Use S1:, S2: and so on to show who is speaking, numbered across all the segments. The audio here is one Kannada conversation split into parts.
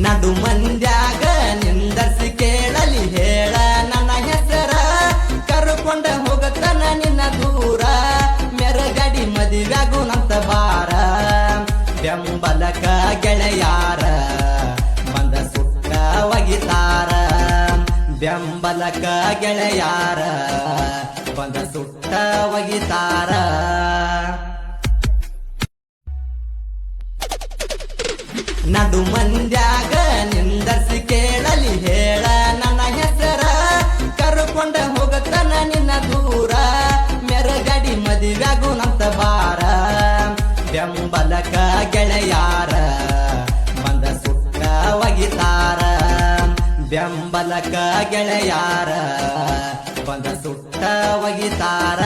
S1: ನಡು ಮಂದ್ಯಾಗ ನಿಂದರ್ಸಿ ಕೇಳಲಿ ಹೇಳ ನನ್ನ ಹೆಸರ ಕರ್ಕೊಂಡ ಹೋಗತನ ನಿನ್ನ ದೂರ ಮೆರಗಡಿ ಮದುವೆಗುಣಂತ ಬಾರ ಬೆಂಬಲಕ ಗೆಳೆಯಾರ ಬಂದ ಸುಟ್ಟ ಒಗಿತಾರ ಬೆಂಬಲಕ ಗೆಳೆಯಾರ ಬಂದ ಸುಟ್ಟ ಒಗಿತಾರ ನಡು ಮಂದ್ಯಾಗ ನಿಂದರ್ಸಿ ಕೇಳಲಿ ಹೇಳ ನನ್ನ ಹೆಸರ ಕರ್ಕೊಂಡ ಹೋಗತನ ನಿನ್ನ ದೂರ ಮೆರಗಡಿ ಮದುವೆಗುಣಂತ ಬಾರ ಬೆಂಬಲಕ ಗೆಳೆಯಾರ ಬಂದ ಸುಟ್ಟ ಒಗಿತಾರ ಬೆಂಬಲಕ ಗೆಳೆಯಾರ ಬಂದ ಸುಟ್ಟ ಒಗಿತಾರ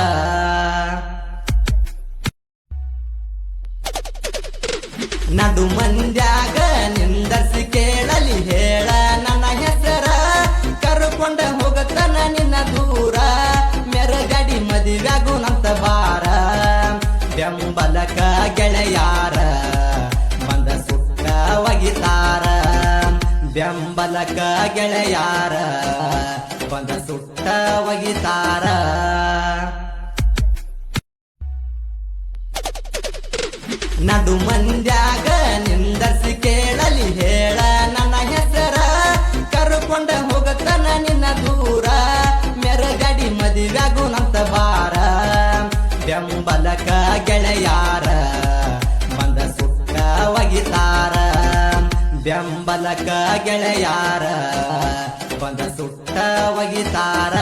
S1: ನಡು ಮಂದ್ಯಾಗ ನಿಂದರ್ಸಿ ಕೇಳಲಿ ಹೇಳ ನನ್ನ ಹೆಸರ ಕರ್ಕೊಂಡ ಹೋಗತನ ನಿನ್ನ ದೂರ ಮೆರಗಡಿ ಮದುವೆಗುಣಂತ ಬಾರ ಬೆಂಬಲಕ ಗೆಳೆಯಾರ ಬಂದ ಸುಟ್ಟ ಒಗಿತಾರ ಬೆಂಬಲಕ ಗೆಳೆಯಾರ ಬಂದ ಸುಟ್ಟ ಒಗಿತಾರ ನಡು ಮಂದ್ಯಾಗ ನಿಂದರ್ಸಿ ಕೇಳಲಿ ಹೇಳ ನನ್ನ ಹೆಸರ ಕರ್ಕೊಂಡ ಹೋಗತನ ನಿನ್ನ ದೂರ ಮೆರಗಡಿ ಮದುವೆಗುಣಂತ ಬಾರ ಬೆಂಬಲಕ ಗೆಳೆಯಾರ ಬಂದ ಸುಟ್ಟ ಒಗಿತಾರ ಬೆಂಬಲಕ ಗೆಳೆಯಾರ ಬಂದ ಸುಟ್ಟ ಒಗಿತಾರ